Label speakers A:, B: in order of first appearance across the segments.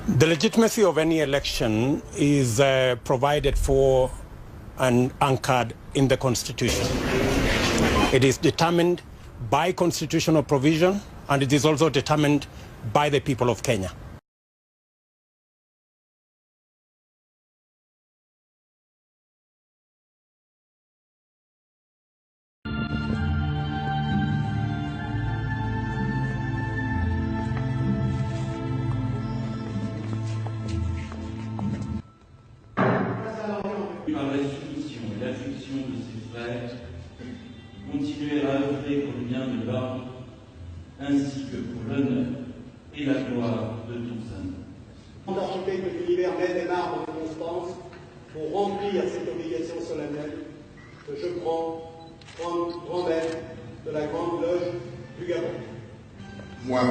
A: The legitimacy of any election is provided for and anchored in the Constitution. It is determined by constitutional provision, and it is also determined by the people of Kenya.
B: Par la soumission et l'affection de ses frères, continuer à œuvrer pour le bien de l'ordre, ainsi que pour l'honneur et la gloire de tous hommes.
C: D'architecte que l'univers met des marbres de constance pour remplir cette obligation solennelle que je prends grand maître de la Grande Loge du Gabon.
D: Moi,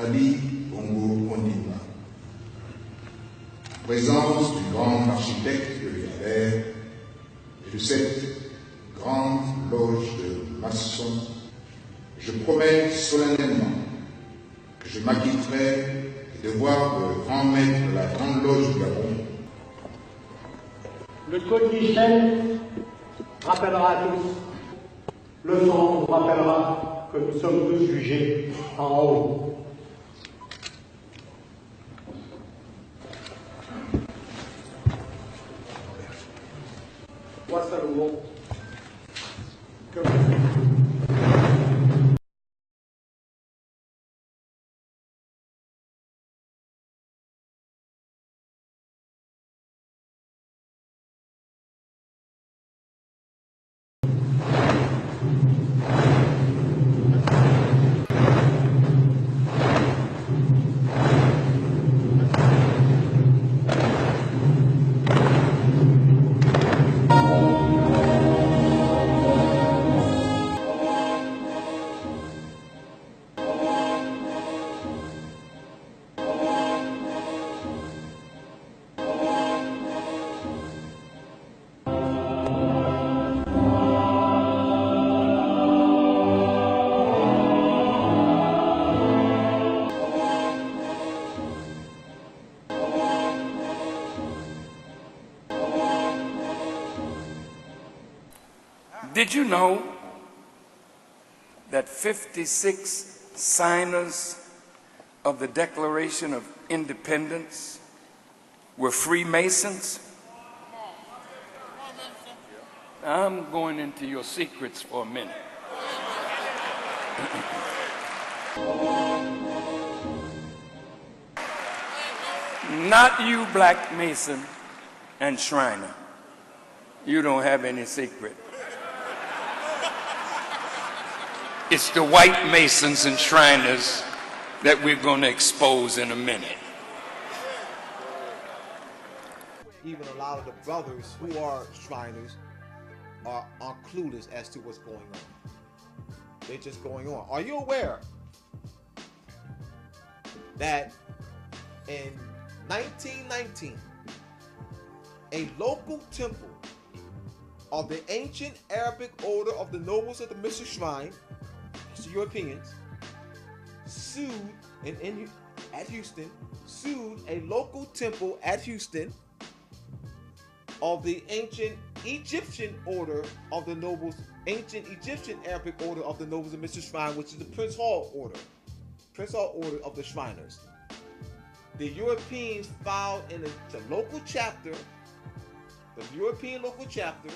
D: Ali Bongo Ondimba, en présence du grand architecte de l'univers et de cette grande loge de maçons, je promets solennellement que je m'acquitterai des devoirs de grand maître de la Grande Loge du Gabon.
C: Le code Michel rappellera à tous, le sang nous rappellera que nous sommes tous jugés en haut. Moi Salomon, que
E: Did you know that 56 signers of the Declaration of Independence were Freemasons? I'm going into your secrets for a minute. Not you, Black Mason and Shriner. You don't have any secret. It's the white Masons and Shriners that we're going to expose in a minute.
F: Even a lot of the brothers who are Shriners are clueless as to what's going on. They're just going on. Are you aware that in 1919, a local temple of the ancient Arabic order of the nobles of the Mystic Shrine, the Europeans, sued at Houston, sued a local temple at Houston of the ancient Egyptian order of the nobles, ancient Egyptian Arabic order of the nobles of Mystic Shrine, which is the Prince Hall order of the Shriners. The Europeans filed in the local chapter, the European local chapter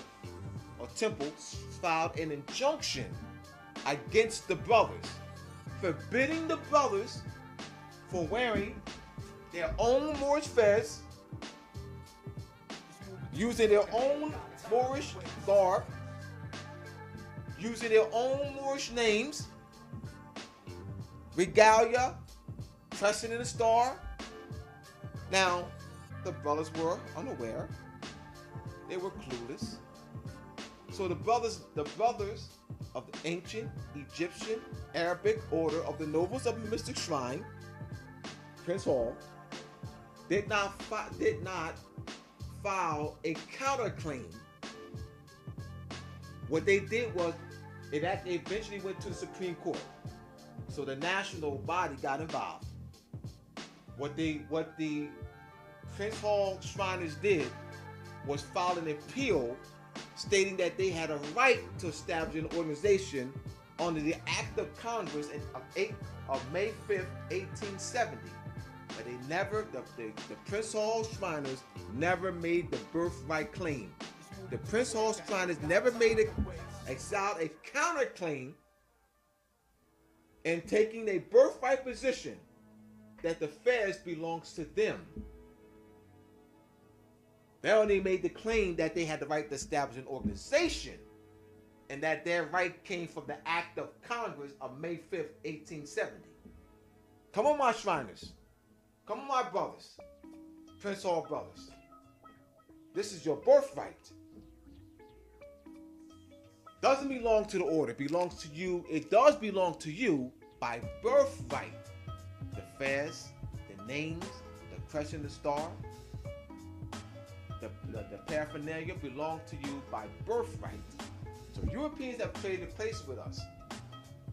F: of temples filed an injunction against the brothers, forbidding the brothers from wearing their own Moorish fez, using their own Moorish garb, using their own Moorish names, regalia, crescent and a star. Now, the brothers were unaware. They were clueless. So the brothers of the ancient Egyptian Arabic order of the nobles of the Mystic Shrine, Prince Hall, did not file a counterclaim. What they did was, it eventually went to the Supreme Court. So the national body got involved. what the Prince Hall Shriners did was file an appeal stating that they had a right to establish an organization under the Act of Congress of May 5th, 1870. But they never, the Prince Hall Shriners never made the birthright claim. The Prince Hall Shriners never made a counterclaim in taking a birthright position that the fairs belongs to them. They only made the claim that they had the right to establish an organization and that their right came from the Act of Congress of May 5th, 1870. Come on, my Shriners. Come on, my brothers. Prince Hall brothers. This is your birthright. Doesn't belong to the order. It belongs to you. It does belong to you by birthright. The fairs, the names, the crescent, the star, the paraphernalia belong to you by birthright. So Europeans have traded place with us.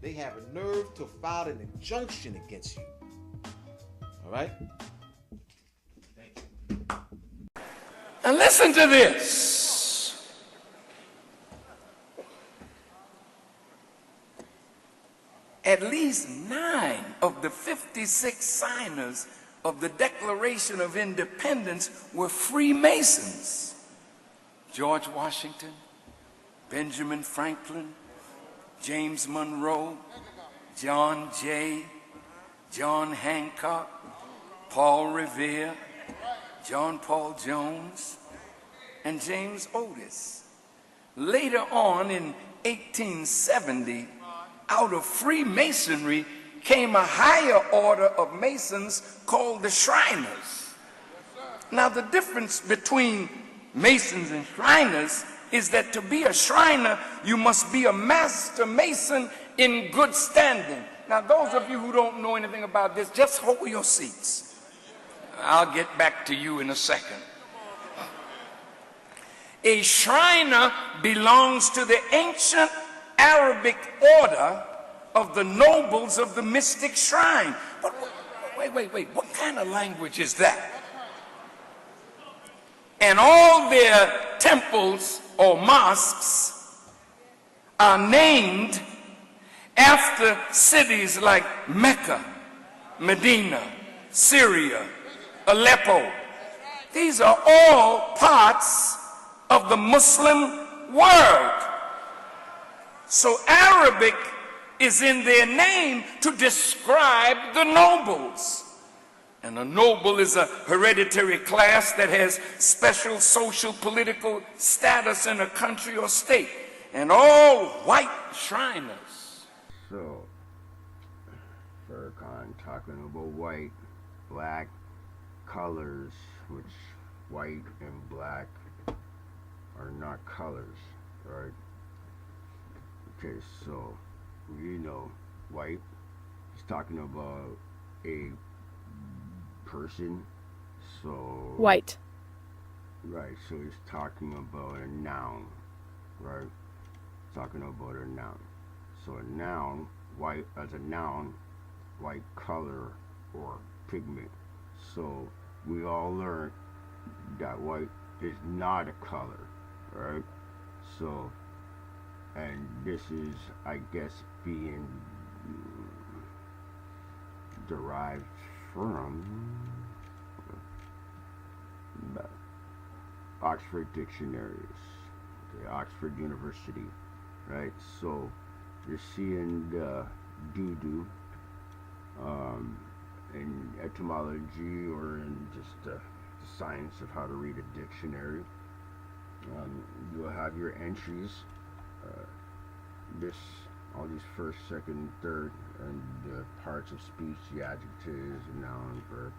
F: They have a nerve to file an injunction against you. All right? Thank you.
E: And listen to this. At least 9 of the 56 signers of the Declaration of Independence were Freemasons. George Washington, Benjamin Franklin, James Monroe, John Jay, John Hancock, Paul Revere, John Paul Jones, and James Otis. Later on in 1870, out of Freemasonry came a higher order of Masons called the Shriners. Now, the difference between Masons and Shriners is that to be a Shriner, you must be a master Mason in good standing. Now, those of you who don't know anything about this, just hold your seats. I'll get back to you in a second. A Shriner belongs to the ancient Arabic order of the nobles of the mystic shrine. But wait, what kind of language is that? And all their temples or mosques are named after cities like Mecca, Medina, Syria, Aleppo. These are all parts of the Muslim world. So Arabic is in their name to describe the nobles. And a noble is a hereditary class that has special social, political status in a country or state. And all white Shriners.
G: So, Farrakhan talking about white, black colors, which white and black are not colors, right? Okay, so, you know, white, he's talking about a person, so...
H: White.
G: Right, so he's talking about a noun, right? Talking about a noun. So a noun, white as a noun, white color or pigment. So we all learned that white is not a color, right? So, and this is, I guess, being derived from Oxford dictionaries, okay, Oxford University, right? So you're seeing doo-doo in etymology or in just the science of how to read a dictionary. You'll have your entries, all these first, second, third, and the parts of speech, the adjectives, the noun, verb,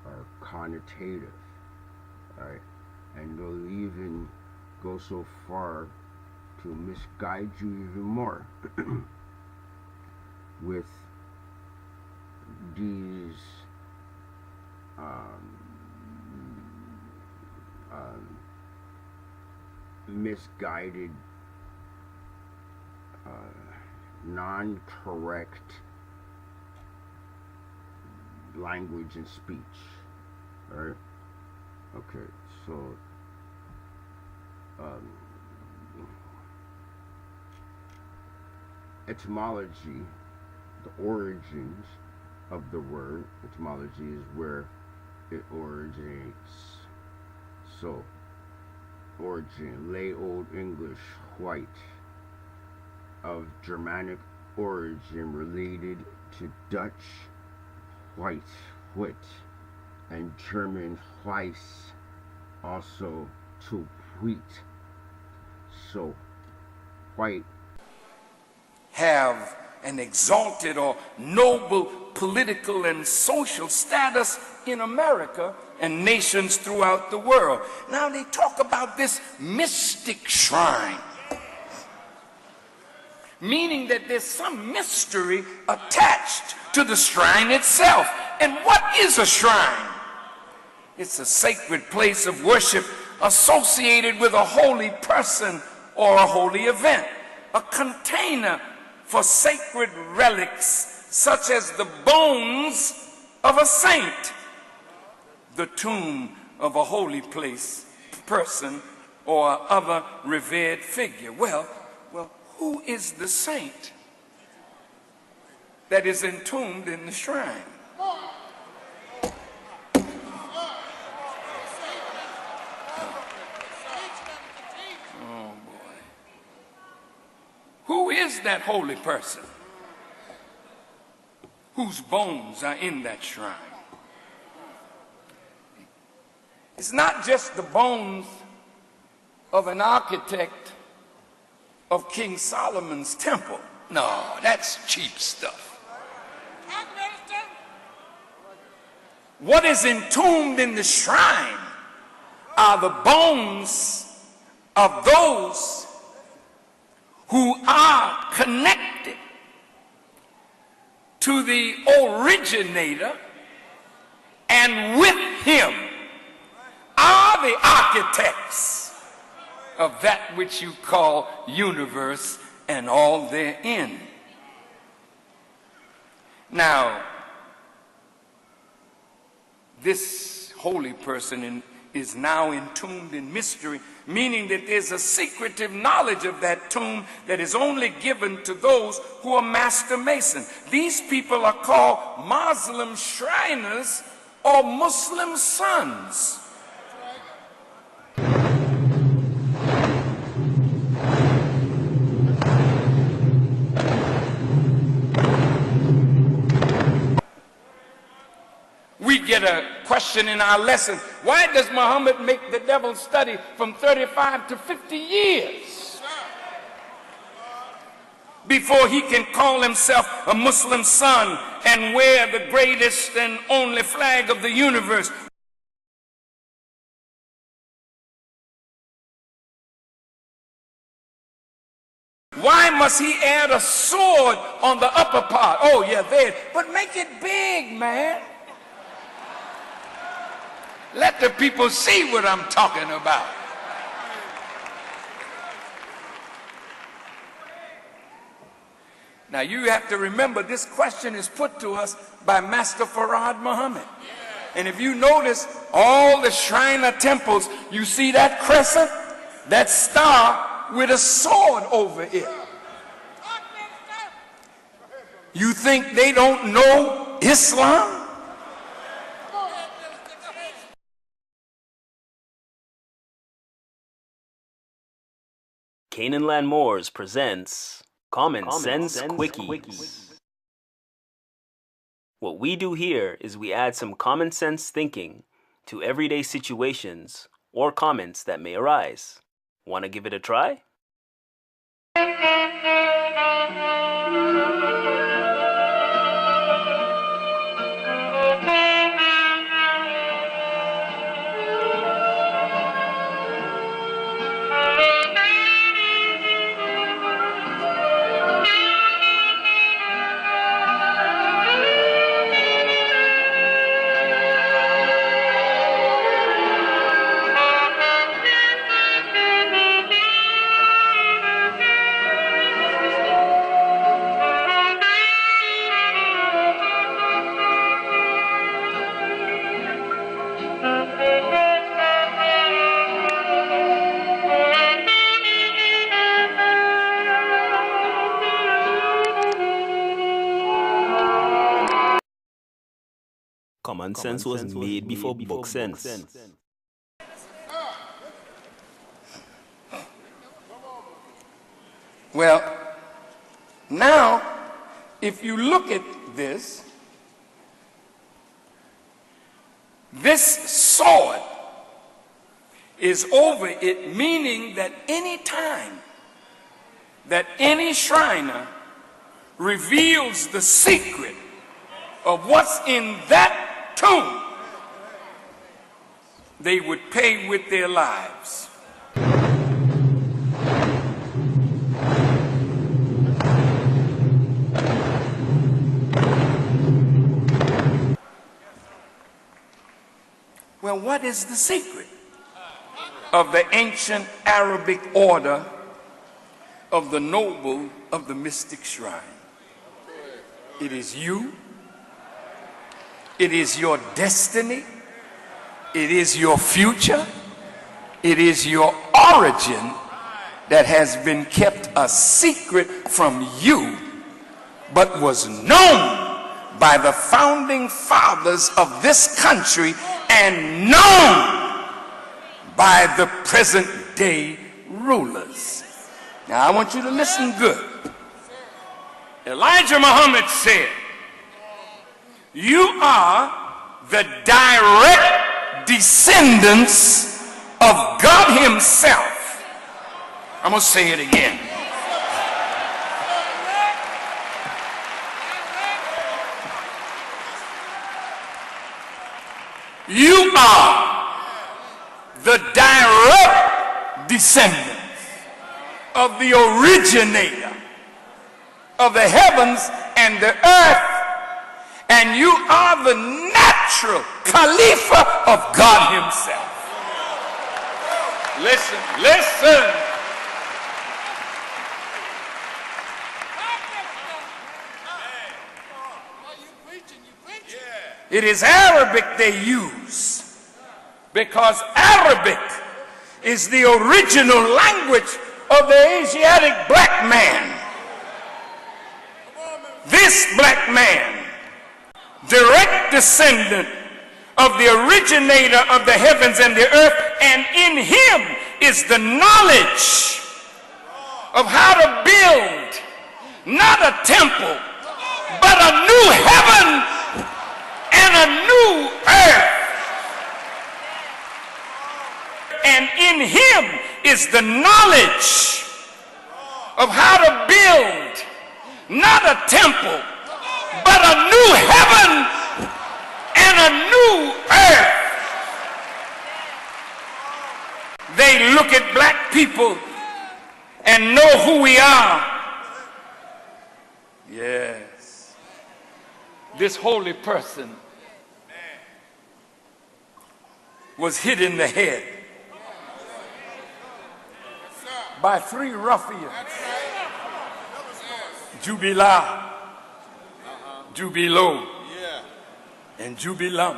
G: are connotative, right? And they'll even go so far to misguide you even more with these misguided, non-correct language and speech, right? Okay, so etymology, the origins of the word, etymology is where it originates. So, origin, late Old English, white, of Germanic origin related to Dutch white, wit, and German Weiss, also to wheat. So, white
E: have an exalted or noble political and social status in America and nations throughout the world. Now they talk about this mystic shrine, meaning that there's some mystery attached to the shrine itself. And what is a shrine? It's a sacred place of worship associated with a holy person or a holy event, a container for sacred relics such as the bones of a saint, the tomb of a holy person, or other revered figure. Well, who is the saint that is entombed in the shrine? Oh boy. Who is that holy person whose bones are in that shrine? It's not just the bones of an architect of King Solomon's temple. No, that's cheap stuff. What is entombed in the shrine are the bones of those who are connected to the originator, and with him are the architects of that which you call universe and all therein. Now, this holy person is now entombed in mystery, meaning that there's a secretive knowledge of that tomb that is only given to those who are master masons. These people are called Muslim Shriners or Muslim sons. We get a question in our lesson: why does Muhammad make the devil study from 35 to 50 years before he can call himself a Muslim son and wear the greatest and only flag of the universe? Why must he add a sword on the upper part? Oh yeah, there, but make it big, man. Let the people see what I'm talking about. Now you have to remember, this question is put to us by Master Farad Muhammad. And if you notice, all the Shriner temples, you see that crescent, that star with a sword over it. You think they don't know Islam?
H: CanaanLand Moors presents Common Sense Quickies. What we do here is we add some common sense thinking to everyday situations or comments that may arise. Want to give it a try? Common sense was made before book sense.
E: Well, now, if you look at this sword is over it, meaning that any time that any Shriner reveals the secret of what's in that tomb, they would pay with their lives. Well, what is the secret of the ancient Arabic order of the noble of the mystic shrine? It is you. It is your destiny. It is your future. It is your origin that has been kept a secret from you, but was known by the founding fathers of this country and known by the present day rulers. Now I want you to listen good. Elijah Muhammad said, you are the direct descendants of God himself. I'm going to say it again. You are the direct descendants of the originator of the heavens and the earth, and you are the natural Khalifa of God himself. Listen, listen. It is Arabic they use because Arabic is the original language of the Asiatic black man. This black man, direct descendant of the originator of the heavens and the earth, and in him is the knowledge of how to build not a temple but a new heaven and a new earth. And in him is the knowledge of how to build not a temple but a new heaven and a new earth. They look at black people and know who we are. Yes. This holy person was hit in the head by 3 ruffians, Jubilah, Jubilo, and Jubilam.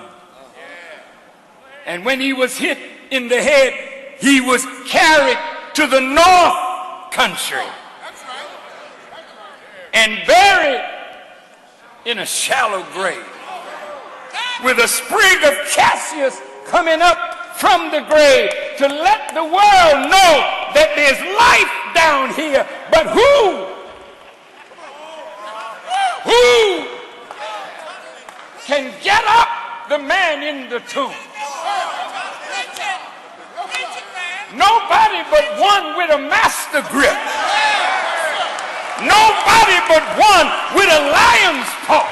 E: And when he was hit in the head, he was carried to the north country and buried in a shallow grave with a sprig of cassis coming up from the grave to let the world know that there's life down here. But who can get up the man in the tomb? Nobody but one with a master grip. Nobody but one with a lion's paw.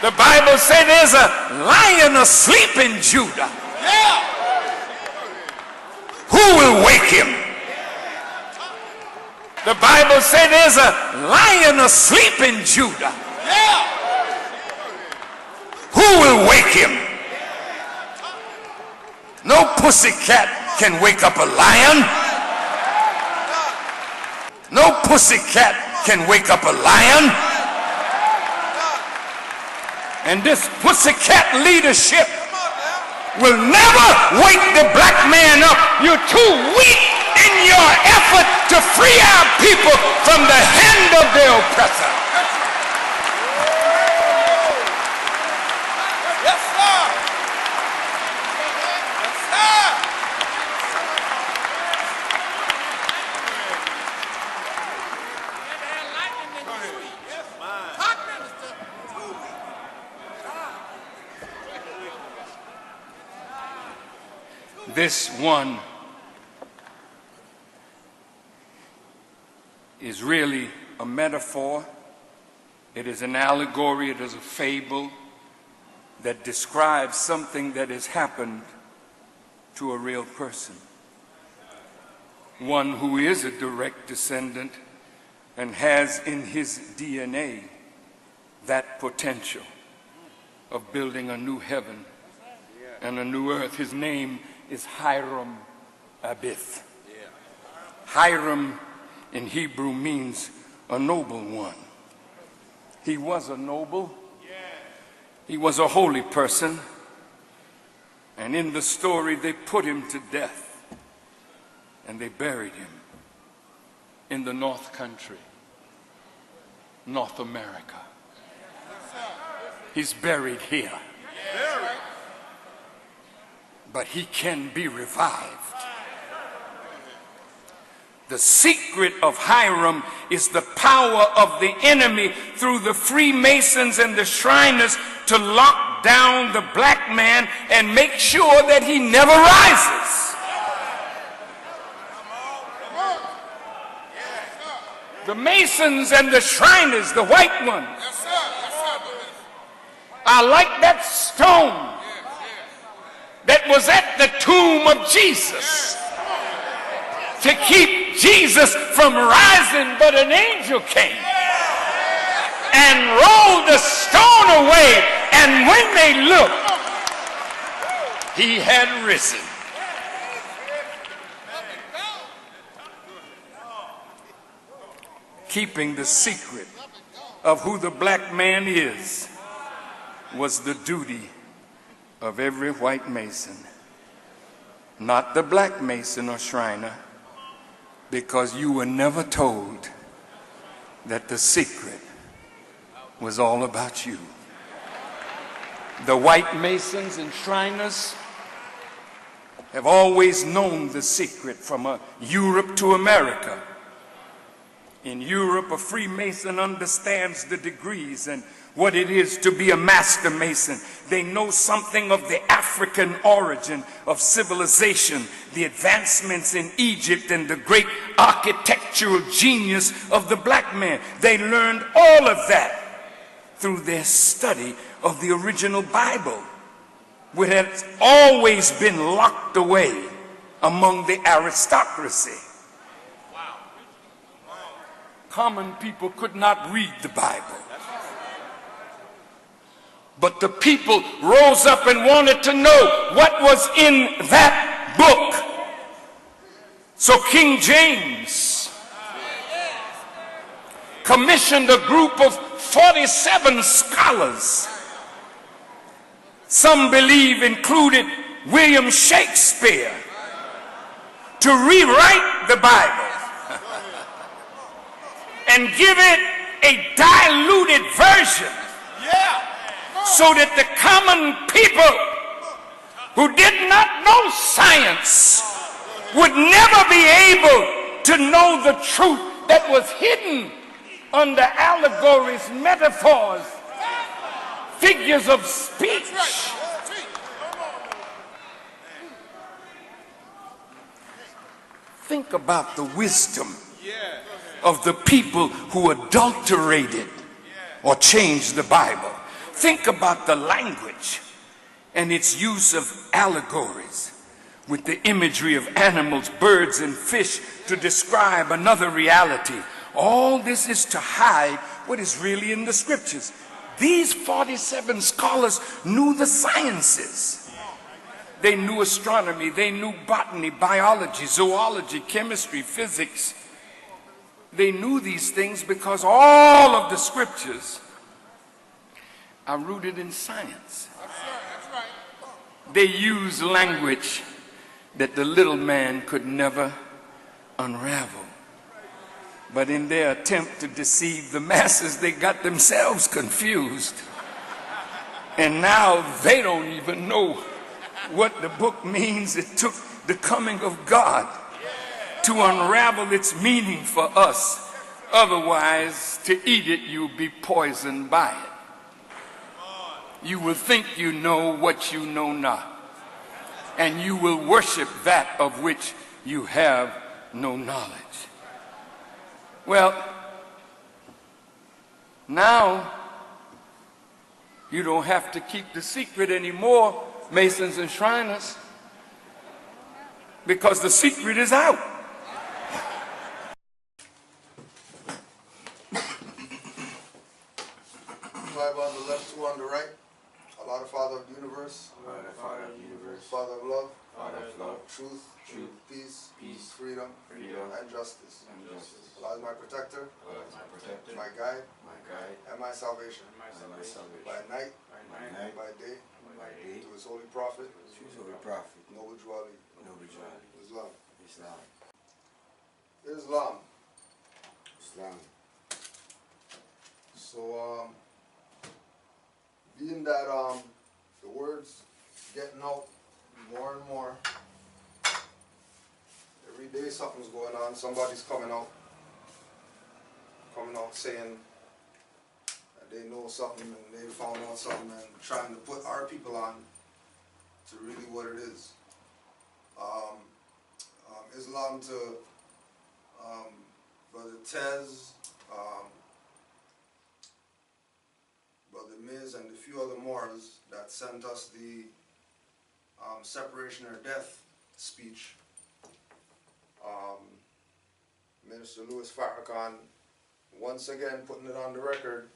E: The Bible says there's a lion asleep in Judah. Who will wake him? The Bible says there's a lion asleep in Judah. Who will wake him? No pussycat can wake up a lion. No pussycat can wake up a lion. And this pussycat leadership will never wake the black man up. You're too weak in your effort to free our people from the hand of the oppressor. this one is really a metaphor. It is an allegory, it is a fable that describes something that has happened to a real person. One who is a direct descendant and has in his DNA that potential of building a new heaven and a new earth. His name is Hiram Abith. Hiram in Hebrew means a noble one. He was a noble. He was a holy person. And in the story, they put him to death and they buried him in the North Country, North America. He's buried here. But he can be revived. The secret of Hiram is the power of the enemy through the Freemasons and the Shriners to lock down the black man and make sure that he never rises. The Masons and the Shriners, the white ones, are like that stone that was at the tomb of Jesus to keep Jesus from rising, but an angel came and rolled the stone away, and when they looked, he had risen. Keeping the secret of who the black man is was the duty of every white Mason, not the black Mason or Shriner, because you were never told that the secret was all about you. The white Masons and Shriners have always known the secret from Europe to America. In Europe, a Freemason understands the degrees and what it is to be a master Mason. They know something of the African origin of civilization, the advancements in Egypt, and the great architectural genius of the black man. They learned all of that through their study of the original Bible, which has always been locked away among the aristocracy. Common people could not read the Bible. But the people rose up and wanted to know what was in that book. So King James commissioned a group of 47 scholars. Some believe included William Shakespeare, to rewrite the Bible and give it a diluted version, so that the common people who did not know science would never be able to know the truth that was hidden under allegories, metaphors, figures of speech. Think about the wisdom of the people who adulterated or changed the Bible. Think about the language and its use of allegories with the imagery of animals, birds, and fish to describe another reality. All this is to hide what is really in the scriptures. These 47 scholars knew the sciences. They knew astronomy, they knew botany, biology, zoology, chemistry, physics. They knew these things because all of the scriptures are rooted in science. They use language that the little man could never unravel. But in their attempt to deceive the masses, they got themselves confused. And now they don't even know what the book means. It took the coming of God to unravel its meaning for us. Otherwise, to eat it, you'll be poisoned by it. You will think you know what you know not. and you will worship that of which you have no knowledge. Well, now you don't have to keep the secret anymore, Masons and Shriners, because the secret is out.
I: Five on the left, two on the right. Allah, the Father of the universe.
G: Allah, the Father of the universe.
I: Father of love.
G: Father of love.
I: Truth.
G: Truth.
I: Peace.
G: Peace.
I: Freedom.
G: Freedom.
I: And justice.
G: And justice.
I: Allah is my protector.
G: Allah is my protector.
I: My guide.
G: My guide.
I: And my salvation.
G: And my salvation.
I: By night.
G: By night.
I: By day.
G: By day.
I: To his holy prophet.
G: To his holy prophet.
I: Noble Juali.
G: Noble Juali.
I: Islam.
G: Islam.
I: Islam.
G: Islam.
I: So, being that the words getting out more and more, every day something's going on. Somebody's coming out saying that they know something and they found out something and trying to put our people on to really what it is. Islam to Brother Tez, Brother Miz, and a few other Moors that sent us the separation or death speech. Minister Louis Farrakhan, once again putting it on the record,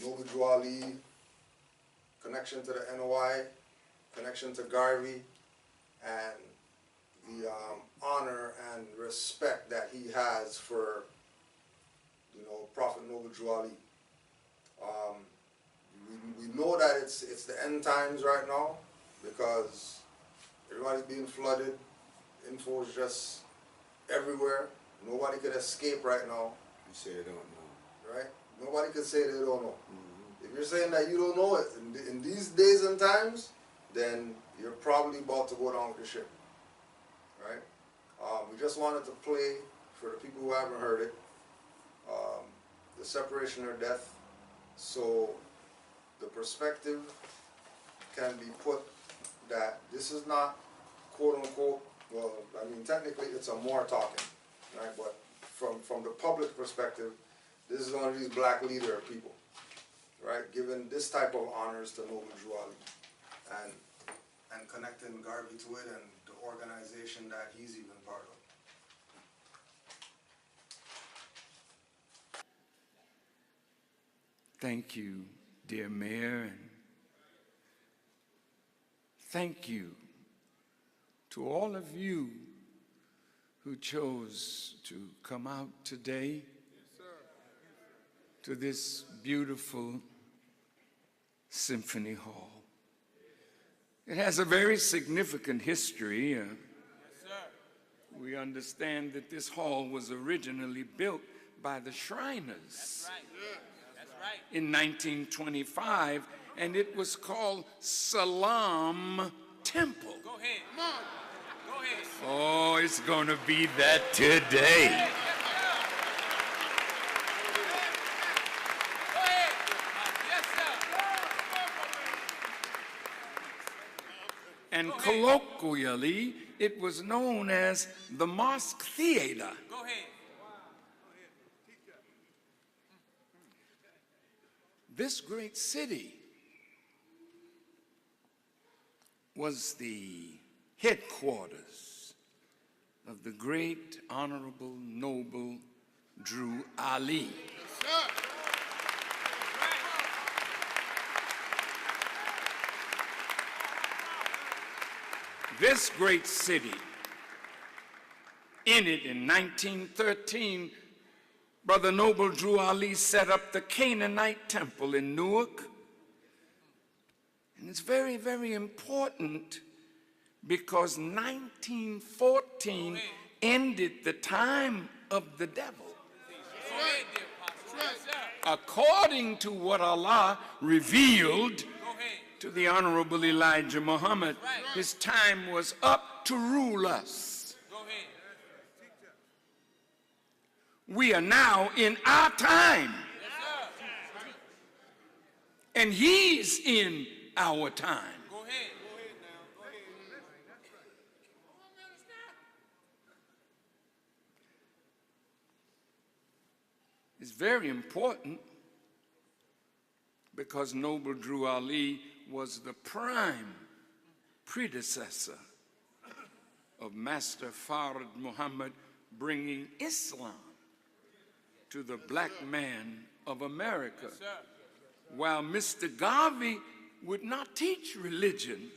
I: Noble Juali, connection to the NOI, connection to Garvey, and the honor and respect that he has for, Prophet Noble Juali. We know that it's the end times right now because everybody's being flooded. Info is just everywhere. Nobody could escape right now.
G: You say they don't know.
I: Right? Nobody could say they don't know. If you're saying that you don't know it in these days and times, then you're probably about to go down with the ship. Right? We just wanted to play, for the people who haven't heard it, the separation or death, so the perspective can be put that this is not quote unquote, well, I mean technically it's a Moor talking, right? But from the public perspective, this is one of these black leader people, right? Giving this type of honors to Noble Juali and connecting Garvey to it and the organization that he's even part of.
E: Thank you, dear Mayor, and thank you to all of you who chose to come out today to this beautiful symphony hall. It has a very significant history. We understand that this hall was originally built by the Shriners in 1925, and it was called Salam Temple.
J: Go ahead. Come on. Go ahead.
E: Oh, it's going to be that today.
J: Go ahead. Yes, sir.
E: And colloquially, it was known as the Mosque Theater.
J: Go ahead.
E: This great city was the headquarters of the great, honorable, noble Drew Ali. This great city, in it in 1913, Brother Noble Drew Ali set up the Canaanite temple in Newark. And it's very, very important because 1914 ended the time of the devil. According to what Allah revealed to the Honorable Elijah Muhammad, his time was up to rule us. We are now in our time. And he's in our time. is very important because Noble Drew Ali was the prime predecessor of Master Fard Muhammad bringing Islam to the black man of America. While Mr. Garvey would not teach religion,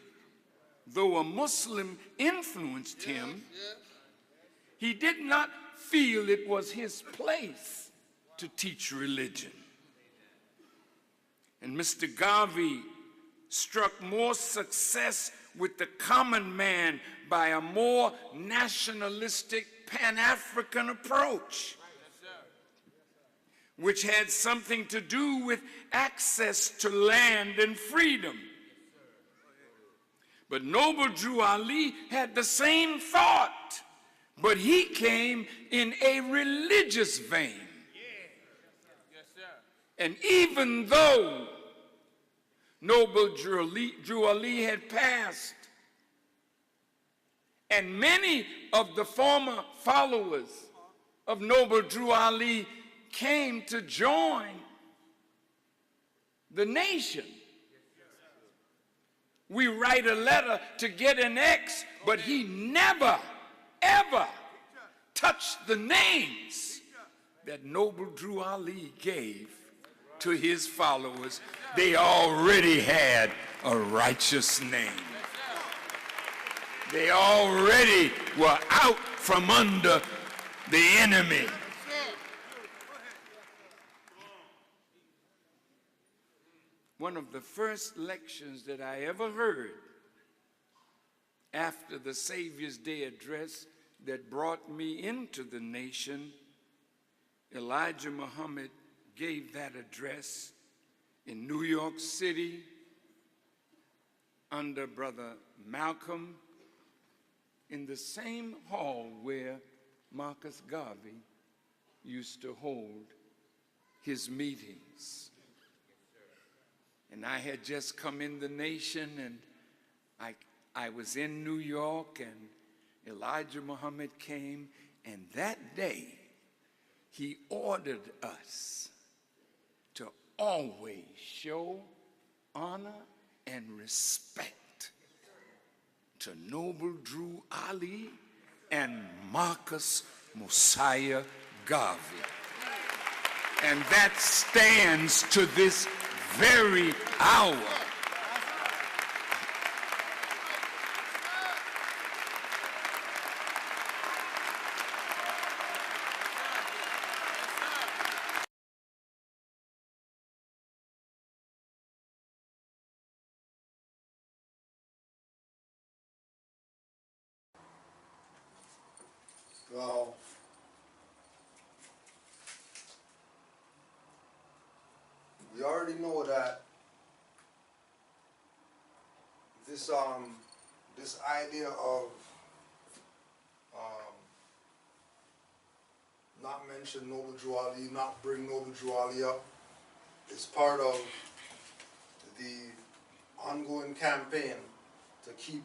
E: though a Muslim influenced him, he did not feel it was his place to teach religion. And Mr. Garvey struck more success with the common man by a more nationalistic Pan-African approach, which had something to do with access to land and freedom. But Noble Drew Ali had the same thought, but he came in a religious vein. And even though Noble Drew Ali had passed, and many of the former followers of Noble Drew Ali came to join the nation, we write a letter to get an X, but he never, ever touched the names that Noble Drew Ali gave to his followers. They already had a righteous name. They already were out from under the enemy. One of the first lections that I ever heard after the Savior's Day address that brought me into the nation, Elijah Muhammad gave that address in New York City under Brother Malcolm in the same hall where Marcus Garvey used to hold his meetings. And I had just come in the nation, and I was in New York, and Elijah Muhammad came, and that day he ordered us to always show honor and respect to Noble Drew Ali and Marcus Mosiah Garvey. And that stands to this very hour.
I: Well, we already know that this idea of not mention Noble Drew Ali, not bring Noble Drew Ali up, is part of the ongoing campaign to keep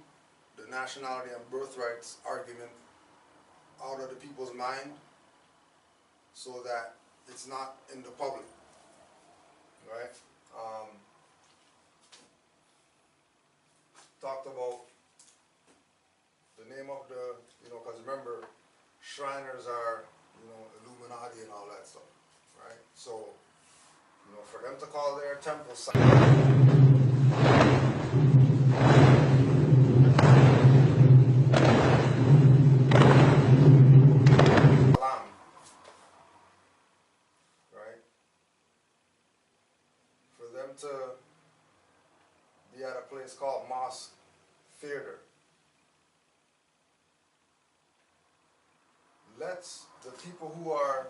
I: the nationality and birthrights argument out of the people's mind so that it's not in the public, right? Talked about the name of the, because remember, Shriners are, Illuminati and all that stuff, right? So, for them to call their temple site to be at a place called Mosque Theater. Let's the people who are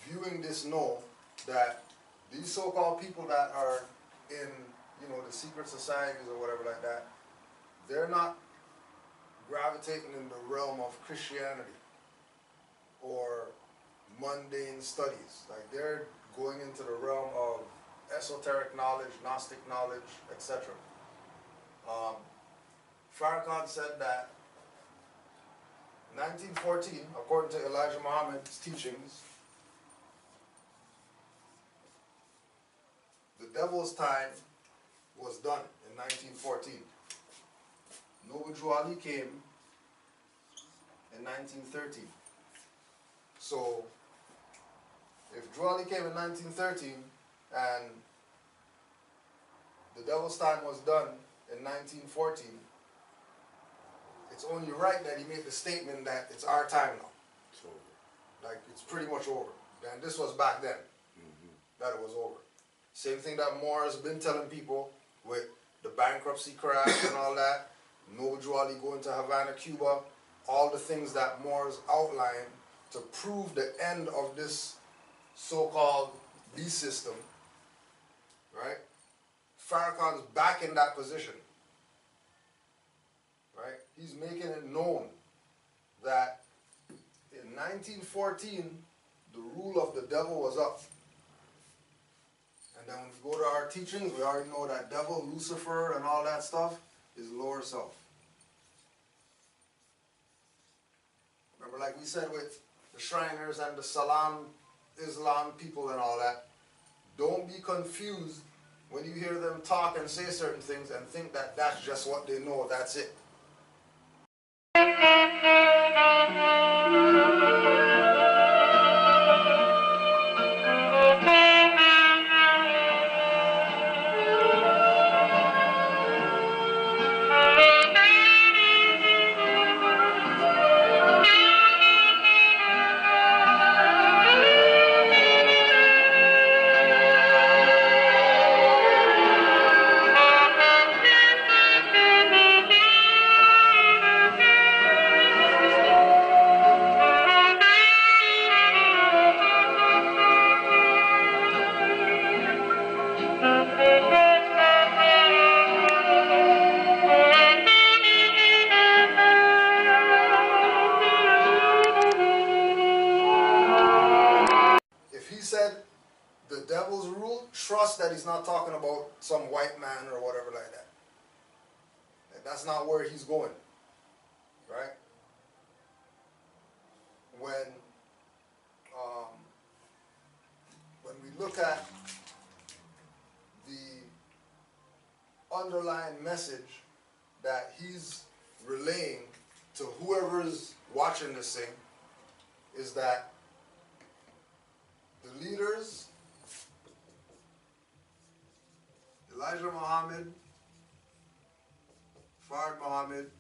I: viewing this know that these so-called people that are in, the secret societies or whatever like that, they're not gravitating in the realm of Christianity or mundane studies. Like, they're going into the realm of esoteric knowledge, Gnostic knowledge, etc. Farrakhan said that in 1914, according to Elijah Muhammad's teachings, devil's time was done in 1914. Noble Drew Ali came in 1913. So, if Drew Ali came in 1913 and the devil's time was done in 1914, it's only right that he made the statement that it's our time now.
G: It's over.
I: Like, it's pretty much over. And this was back then, that it was over. Same thing that Moore has been telling people with the bankruptcy crash and all that, Noble Drew Ali going to Havana, Cuba, all the things that Moore's outlined to prove the end of this so-called beast system, right? Farrakhan's back in that position, right? He's making it known that in 1914, the rule of the devil was up. And then when we go to our teachings, we already know that devil, Lucifer, and all that stuff is lower self. Remember, like we said with the Shriners and the Salam Islam people and all that, don't be confused when you hear them talk and say certain things and think that that's just what they know, that's it. If he said the devil's rule, trust that he's not talking about some white man or whatever like that. That's not where he's going, right? When we look at the underlying message that he's relaying to whoever's watching this thing, is that the leaders, Elijah Muhammad, Fard Muhammad,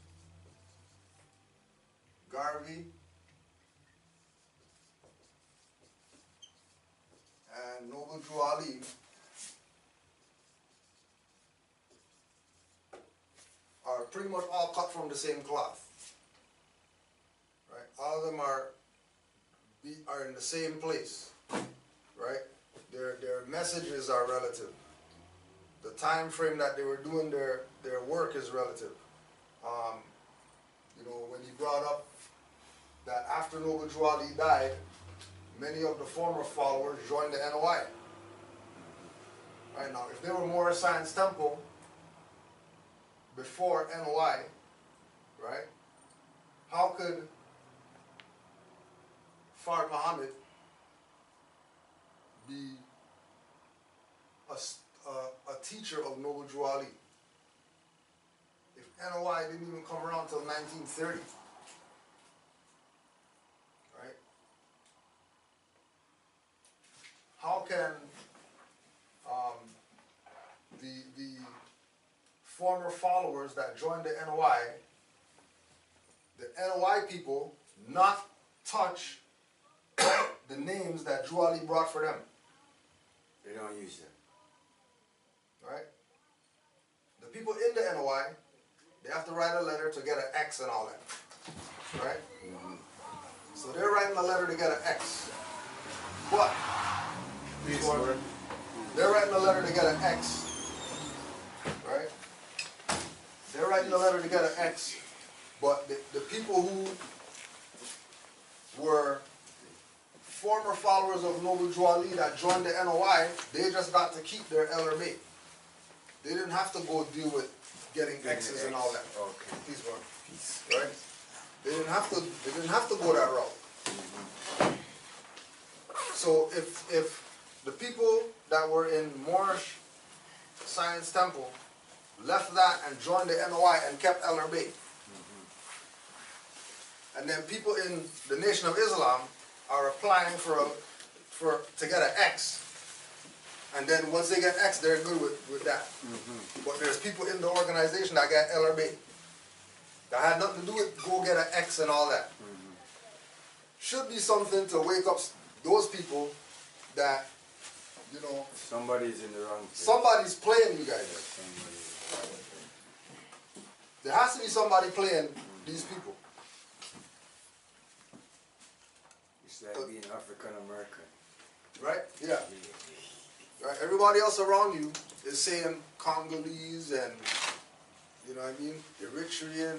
I: Garvey, and Noble Drew Ali are pretty much all cut from the same cloth. Right? All of them are in the same place. Right? Their messages are relative. The time frame that they were doing their work is relative. You know, when he brought up that after Noble Drew Ali died, many of the former followers joined the NOI. Right now, if they were Moorish Science Temple before NOI, right, how could Fard Muhammad be a teacher of Noble Drew Ali if NOI didn't even come around until 1930? Right? How can the former followers that joined the NOI people not touch the names that Drew Ali brought for them?
G: They don't use them.
I: Right? The people in the NOI, they have to write a letter to get an X and all that. Right? So they're writing a letter to get an X. But they're writing a letter to get an X. Right? They're writing a letter to get an X. But the people who were former followers of Noble Drew Ali that joined the NOI, they just got to keep their LRB. They didn't have to go deal with getting X's and all that.
G: Okay.
I: Peace, bro. Peace. Right? They didn't have to go that route. So if the people that were in Moorish Science Temple, left that and joined the NOI and kept El Ram-Bey. And then people in the Nation of Islam are applying to get an X. And then once they get X, they're good with that. But there's people in the organization that got El Ram-Bey. That had nothing to do with go get an X and all that. Should be something to wake up those people that, you know,
K: somebody's in the wrong place.
I: Somebody's playing you guys. There has to be somebody playing these people.
K: It's like being African American.
I: Right? Yeah. Right? Everybody else around you is saying Congolese and, you know what I mean, Eritrean,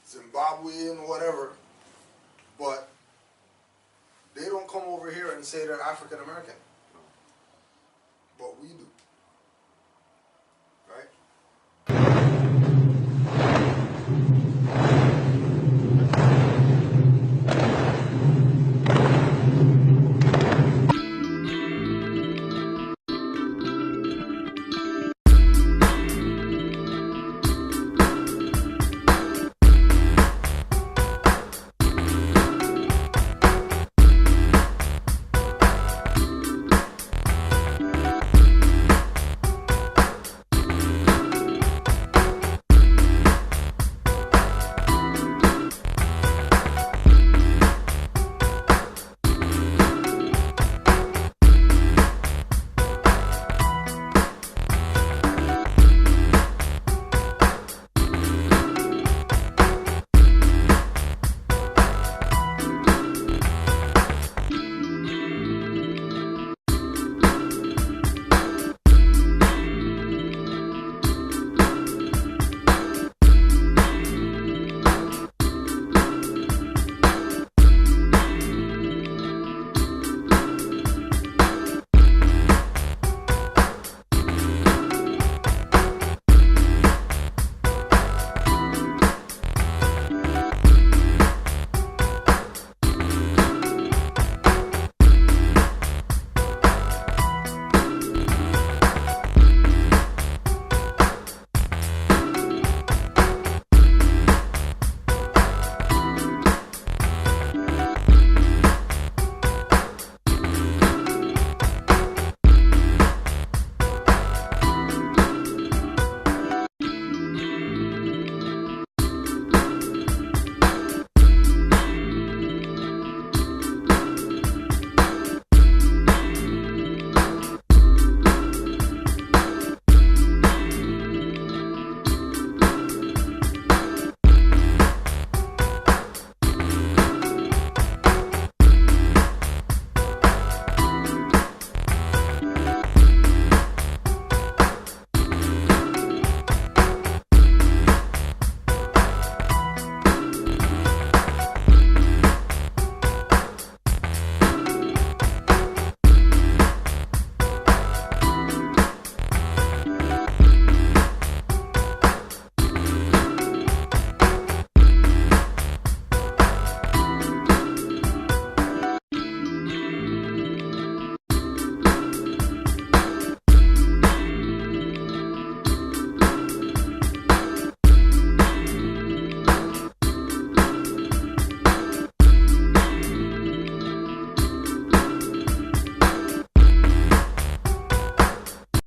I: Zimbabwean, whatever. But they don't come over here and say they're African American. But we do.